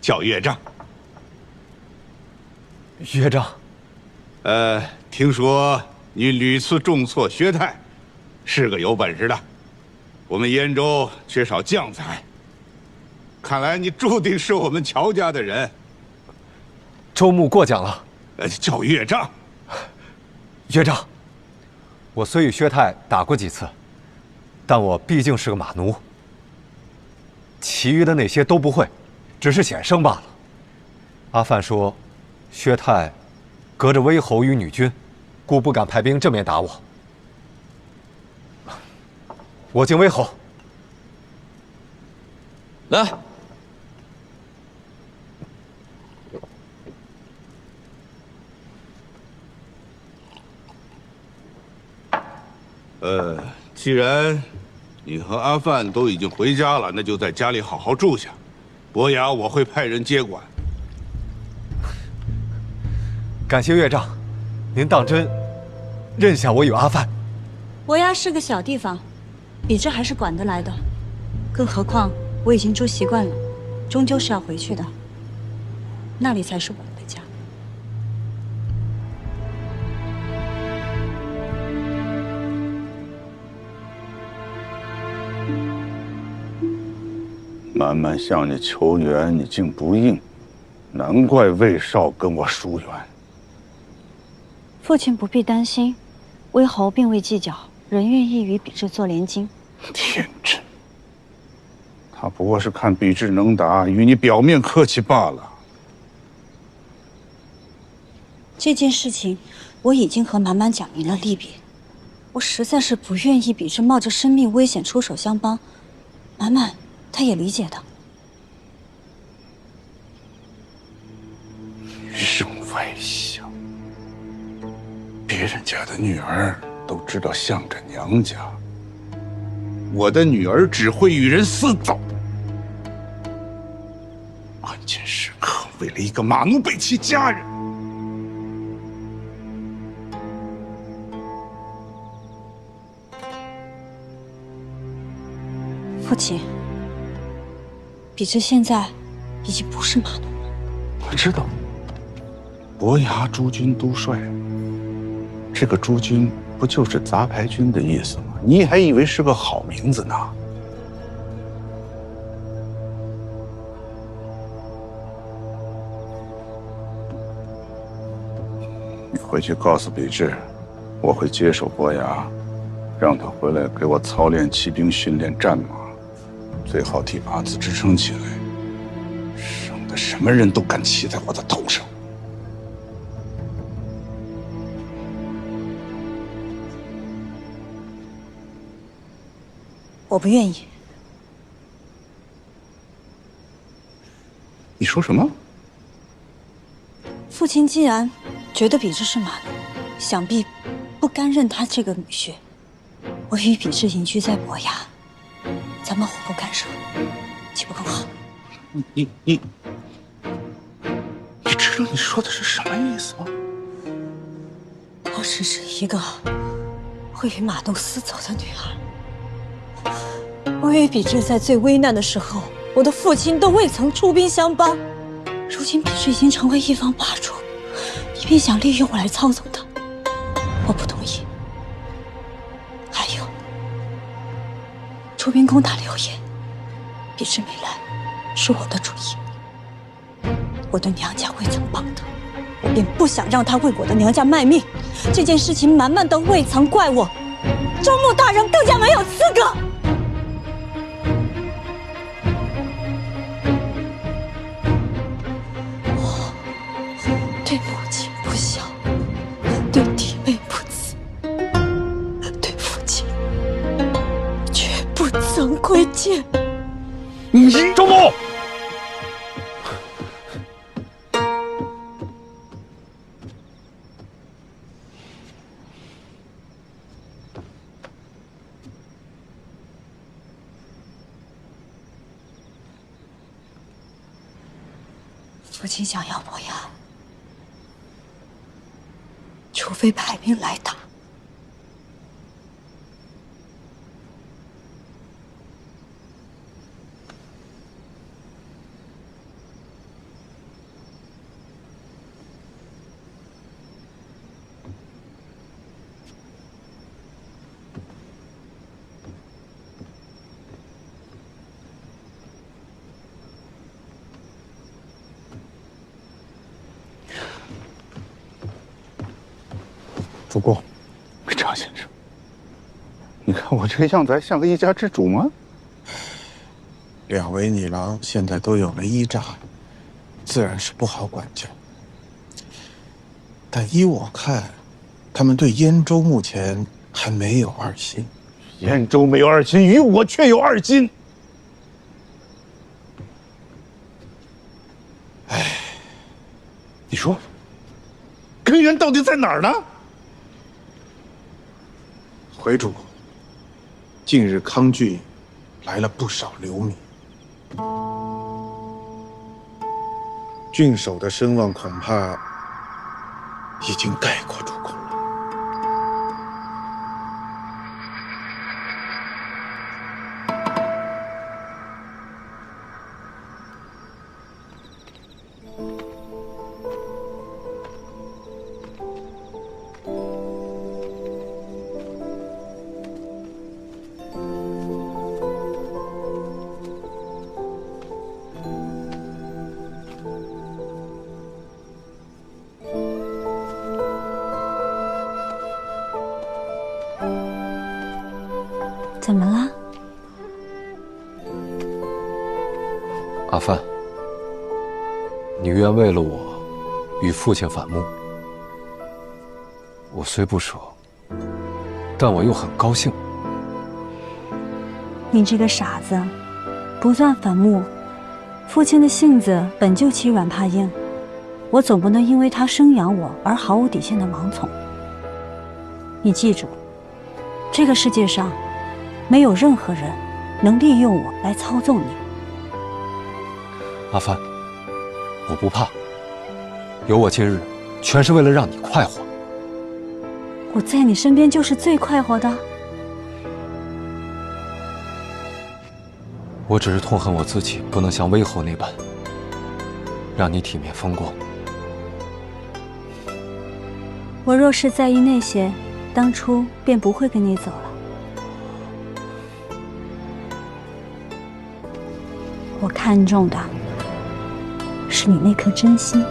Speaker 19: 叫岳丈。
Speaker 4: 岳丈，
Speaker 19: 听说你屡次重挫薛泰，是个有本事的。我们燕州缺少将才，看来你注定是我们乔家的人。
Speaker 4: 周牧过奖了。
Speaker 19: 叫岳丈。
Speaker 4: 岳丈，我虽与薛泰打过几次，但我毕竟是个马奴，其余的那些都不会，只是险胜罢了。阿范说，薛泰隔着威侯与女君，故不敢派兵正面打我。我敬威侯。
Speaker 3: 来。
Speaker 19: 既然你和阿范都已经回家了，那就在家里好好住下。伯牙我会派人接管。
Speaker 4: 感谢岳丈，您当真认下我与阿范？
Speaker 7: 伯牙是个小地方，比这还是管得来的。更何况我已经住习惯了，终究是要回去的。那里才是我的家。
Speaker 19: 满满向你求援，你竟不应，难怪魏少跟我疏远。
Speaker 7: 父亲不必担心，威侯并未计较，仍愿意与比之做联军。
Speaker 19: 天真，他不过是看比之能打，与你表面客气罢了。
Speaker 7: 这件事情，我已经和满满讲明了利弊。我实在是不愿意比之冒着生命危险出手相帮，满满他也理解的。
Speaker 19: 余生外相，别人家的女儿都知道向着娘家，我的女儿只会与人私走。关键时刻为了一个马奴背弃家人。
Speaker 7: 父亲，比之现在已经不是马奴了。
Speaker 19: 我知道，伯牙诸军都帅，这个诸军不就是杂牌军的意思吗？你还以为是个好名字呢？你回去告诉比智，我会接手伯牙，让他回来给我操练骑兵、训练战马，最好替阿紫支撑起来，省得什么人都敢骑在我的头上。
Speaker 7: 我不愿意。
Speaker 19: 你说什么？
Speaker 7: 父亲既然觉得比之是马奴，想必不甘认他这个女婿。我与比之隐居在伯牙，咱们互不干涉，岂不更好？
Speaker 19: 你知道你说的是什么意思吗？
Speaker 7: 我只是一个会与马奴私走的女儿。我与比之在最危难的时候，我的父亲都未曾出兵相帮。如今比之已经成为一方霸主，你便想利用我来操纵他，我不同意。还有，出兵攻打刘烨，比之没来，是我的主意。我对娘家未曾帮他，我便不想让他为我的娘家卖命。这件事情满满都未曾怪我，周穆大人更加没有资格。对母亲不孝，对弟妹不慈，对父亲绝不曾亏欠。
Speaker 4: 周穆，
Speaker 7: 父亲想要伯牙，除非派兵来打。
Speaker 19: 主公，张先生，你看我这个样子还像个一家之主吗？
Speaker 21: 两位女郎现在都有了依仗，自然是不好管教。但依我看，他们对燕州目前还没有二心。
Speaker 19: 燕州没有二心，与我却有二心。哎，你说，根源到底在哪儿呢？
Speaker 21: 回主，近日康郡来了不少流民，郡守的声望恐怕已经盖过主公了。
Speaker 7: 怎么了？
Speaker 4: 阿范，你愿为了我与父亲反目，我虽不舍，但我又很高兴。
Speaker 7: 你这个傻子，
Speaker 10: 不算反目。父亲的性子本就欺软怕硬，我总不能因为他生养我而毫无底线的盲从。你记住，这个世界上没有任何人能利用我来操纵你。
Speaker 4: 阿帆，我不怕，有我今日，全是为了让你快活。
Speaker 10: 我在你身边就是最快活的。
Speaker 4: 我只是痛恨我自己不能像威侯那般，让你体面风光。
Speaker 10: 我若是在意那些，当初便不会跟你走了。我看重的是你那颗真心。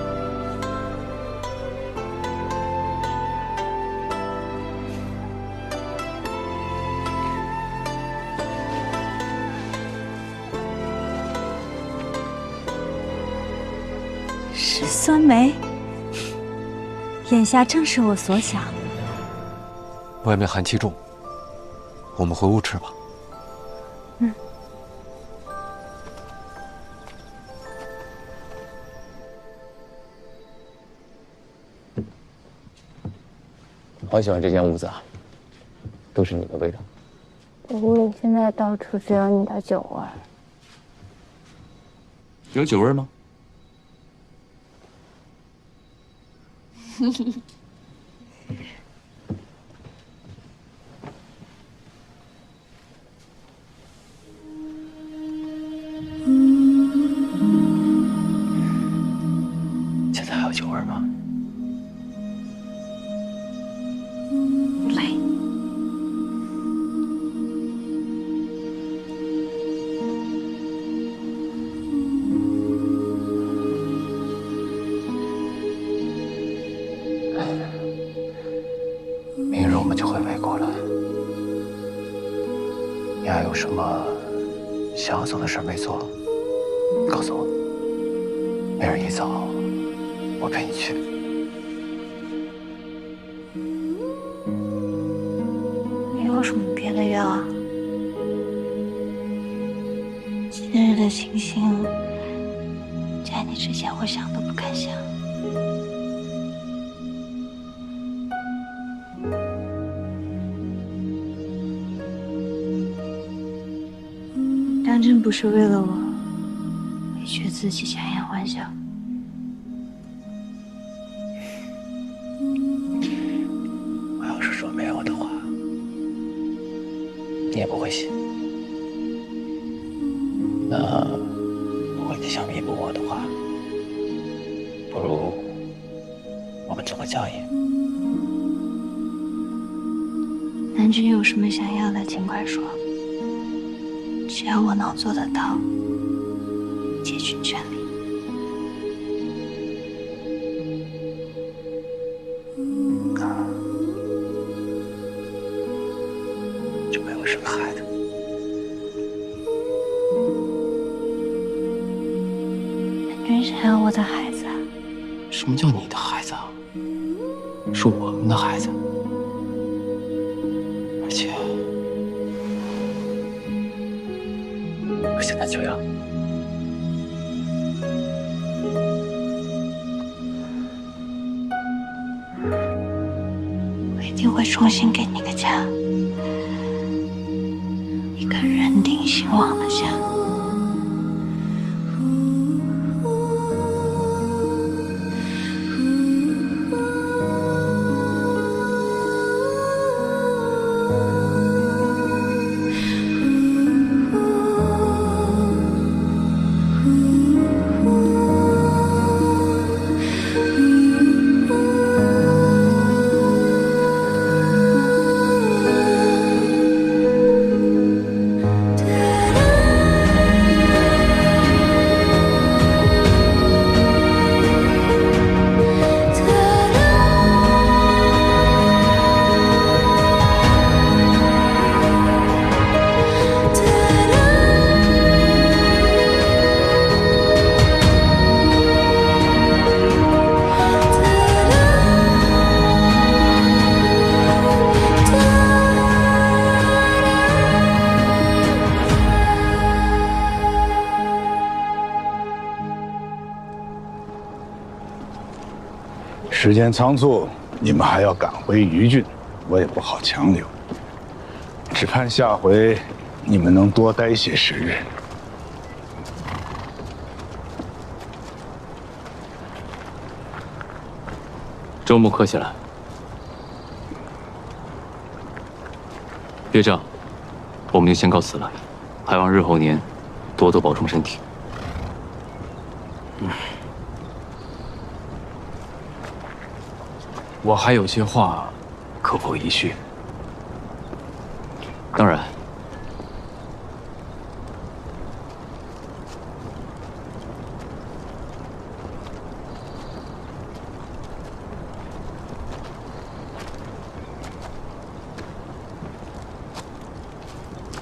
Speaker 10: 是酸梅，眼下正是我所想。
Speaker 4: 外面寒气重，我们回屋吃吧。
Speaker 3: 好喜欢这间屋子啊，都是你的味道。
Speaker 11: 屋里现在到处只有你的酒味儿。
Speaker 17: 有酒味吗？
Speaker 3: 现在还有酒味吗？
Speaker 10: 累。
Speaker 3: 明日我们就回魏国了，你还有什么想要做的事没做？告诉我，明儿一早我陪你去。
Speaker 11: 你有什么别的愿望？今日的情形，在你之前我想都不敢想。当真不是为了我委屈自己强颜欢笑。
Speaker 3: 我要是说没有的话，你也不会信。那如果你想弥补我的话，不如我们做个交易。
Speaker 11: 南君有什么想要的，尽管说。只要我能做得到，竭尽全力。
Speaker 3: 就没有什么害的。
Speaker 11: 南君想要我的孩子啊？
Speaker 3: 什么叫你的孩子啊？是我们的孩子。而且我现在就要。
Speaker 11: 我一定会重新给你个家，一个人丁兴旺的家。
Speaker 19: 时间仓促，你们还要赶回余郡，我也不好强留。只盼下回你们能多待些时日。
Speaker 3: 周末客气了。岳丈，我们就先告辞了，还望日后您多多保重身体。
Speaker 20: 我还有些话，可否一叙？
Speaker 3: 当然。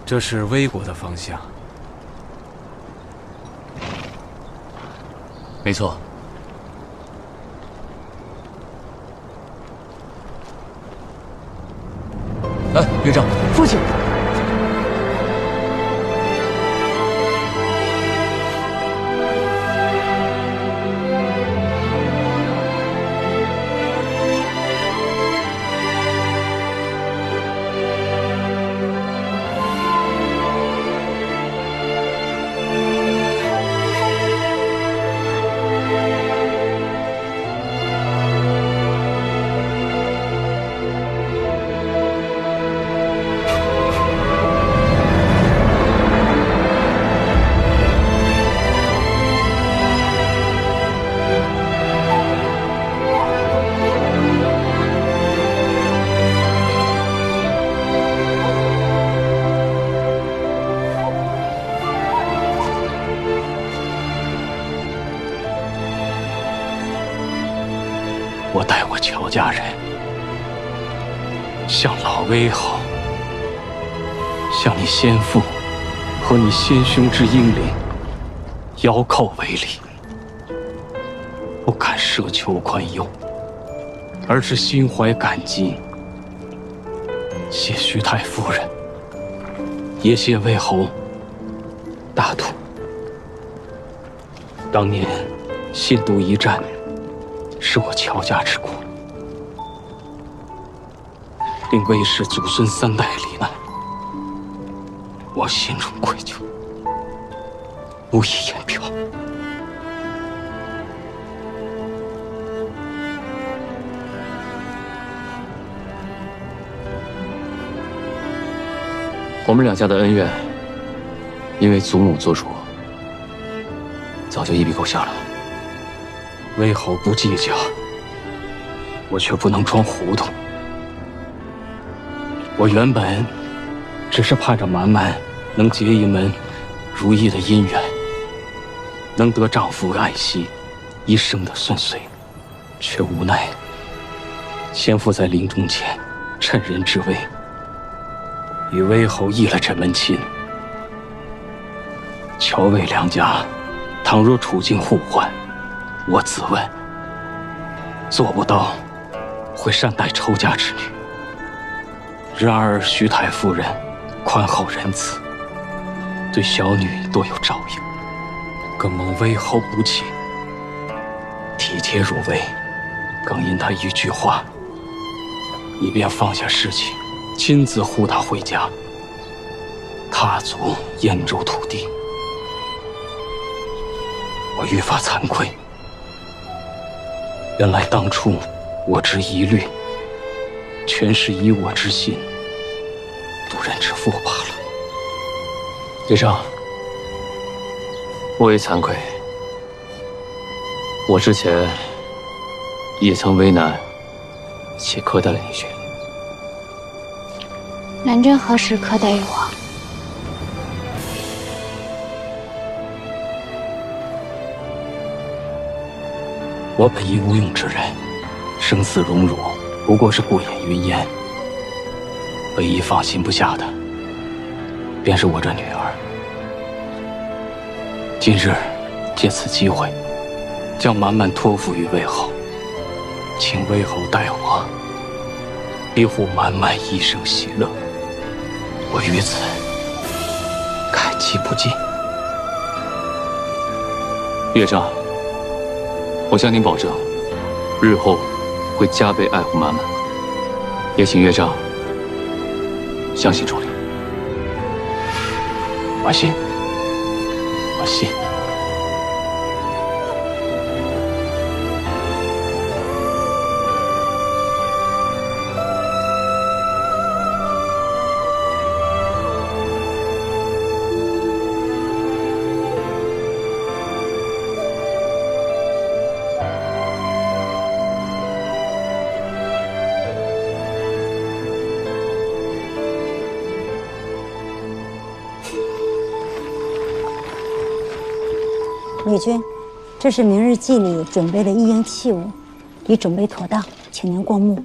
Speaker 20: 这是魏国的方向。
Speaker 3: 没错。
Speaker 2: 哎，岳丈，
Speaker 1: 父亲。
Speaker 20: 我代我乔家人向老威侯，向你先父和你先兄之英灵遥叩为礼，不敢奢求宽宥，而是心怀感激，谢徐太夫人，也谢魏侯大土。当年信都一战，是我乔家之功，令魏氏祖孙3代罹难，我心中愧疚，无以言表。
Speaker 3: 我们两家的恩怨，因为祖母做主，早就一笔勾销了。
Speaker 20: 魏侯不计较，我却不能装糊涂。我原本只是盼着满满能结一门如意的姻缘，能得丈夫爱惜，一生的顺遂，却无奈先父在临终前趁人之危，与魏侯议了这门亲。乔魏两家倘若处境互换，我自问做不到会善待仇家之女。然而徐太夫人宽厚仁慈，对小女多有照应，更蒙魏侯不弃，体贴入微，更因她一句话，以便放下事情，亲自护她回家，踏足燕州土地。我愈发惭愧，原来当初我之疑虑，全是以我之心度人之腹罢了。
Speaker 3: 岳丈，我也惭愧，我之前也曾为难且苛待了你君。
Speaker 8: 南君何时苛待于我？
Speaker 20: 我本一无用之人，生死荣辱不过是过眼云烟。唯一放心不下的，便是我这女儿。今日借此机会，将满满托付于魏侯，请魏侯代我庇护满满一生喜乐。我于此感激不尽。
Speaker 3: 岳丈，我向您保证，日后会加倍爱护满满。也请岳丈相信楚灵。
Speaker 20: 我信，我信。
Speaker 10: 李军，这是明日祭礼准备的一应器物，已准备妥当，请您过目。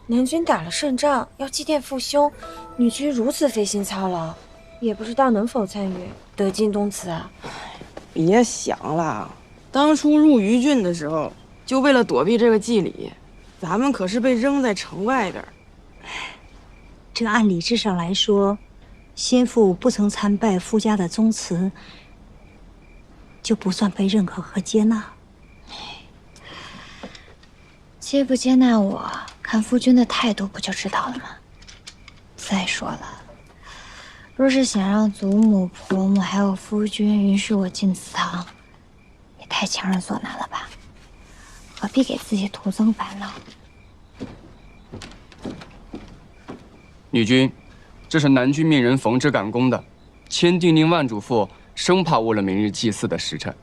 Speaker 13: 南军打了胜仗，要祭奠父兄，女君如此费心操劳，也不知道能否参与得尽东辞啊。
Speaker 18: 别想了，当初入余郡的时候，就为了躲避这个祭礼，咱们可是被扔在城外边。
Speaker 10: 这个按理智上来说，先父不曾参拜夫家的宗祠，就不算被认可和接纳。
Speaker 11: 接不接纳我，看夫君的态度不就知道了吗？再说了，若是想让祖母、婆母还有夫君允许我进祠堂，也太强人所难了吧？何必给自己徒增烦恼？
Speaker 22: 女君，这是南军命人冯之赶工的，千叮咛万嘱咐，生怕误了明日祭祀的时辰。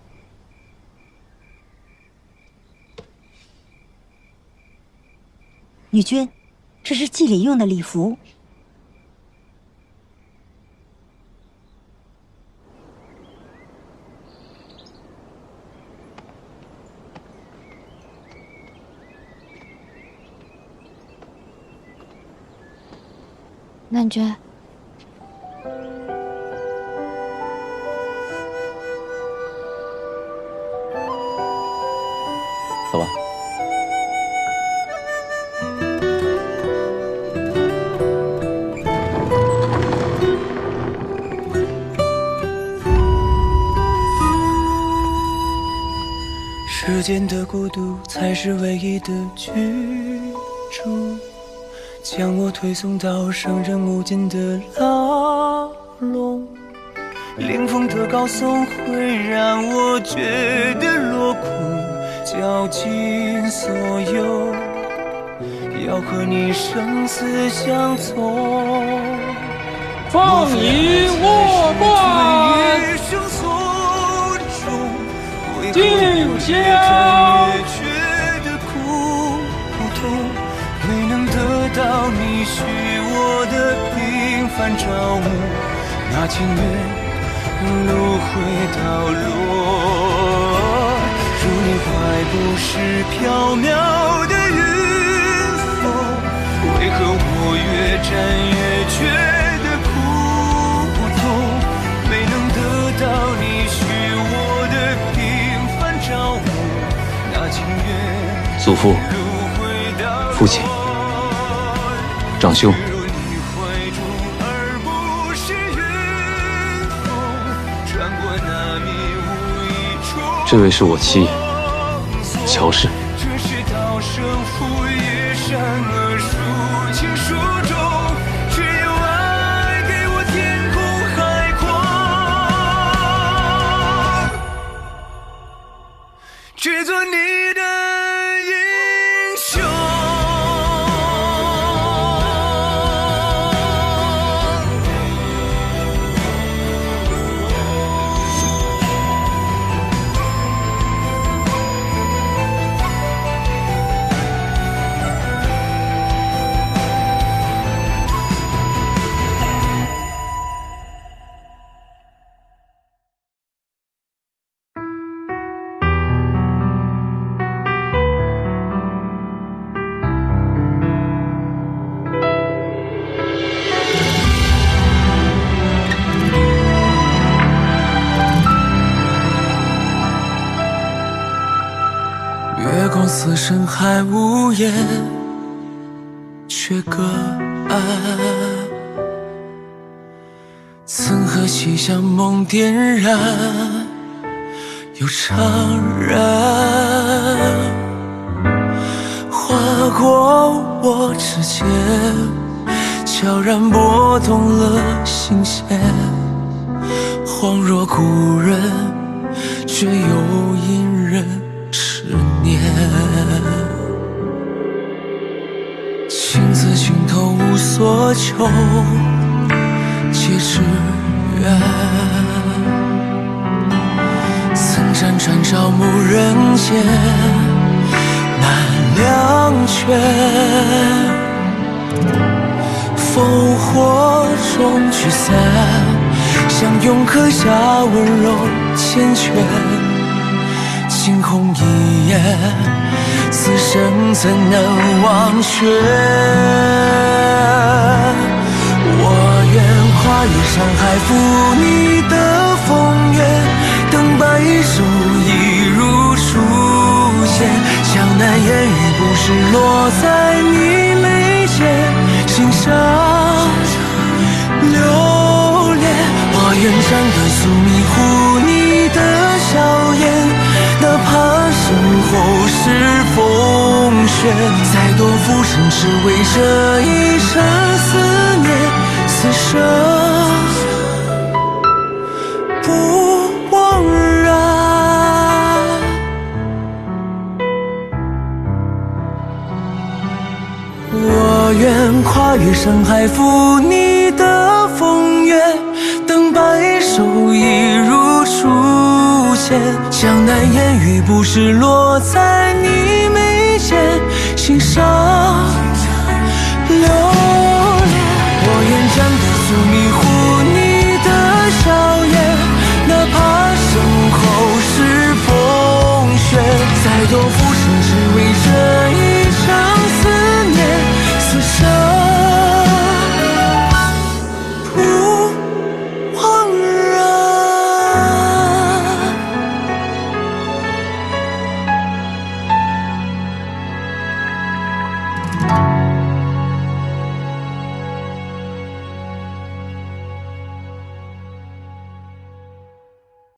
Speaker 10: 女君，这是祭礼用的礼服。
Speaker 11: 南君，
Speaker 3: 走吧。
Speaker 23: 世间的孤独才是唯一的居住，将我推送到生人无尽的牢笼。凌风的高耸会让我觉得落空，绞尽所有，要和你生死相从。
Speaker 1: 放你卧冠，进香。
Speaker 23: 没能得到你许我的平凡朝暮，那情愿路回到落。如你怀不是缥缈的云凤，为何我越战越觉得苦痛？没能得到你许我的平凡朝暮，那情愿
Speaker 3: 祖父、父亲、长兄，这位是我妻乔氏。
Speaker 23: 制作你的英雄。月光似深海无言，却隔岸。曾和西厢梦点燃，又怅然。划过我指尖，悄然拨动了心弦。恍若故人，却又隐忍痴念。情字尽头无所求，皆是缘。曾辗转朝暮人间，难两全。烽火中聚散，相拥刻下温柔缱绻。惊鸿一眼，此生怎能忘却？我愿跨越山海，赴你的风月，等白首一如初见。江南烟雨不是落在你眉间，心上留恋。我愿站个宿命，护你的笑颜。哪怕身后是风雪，再多浮生只为这一生思念，此生不枉然。我愿跨越山海，赴你的风月，等白首一如初见。江南烟雨不是落在你眉间，心上留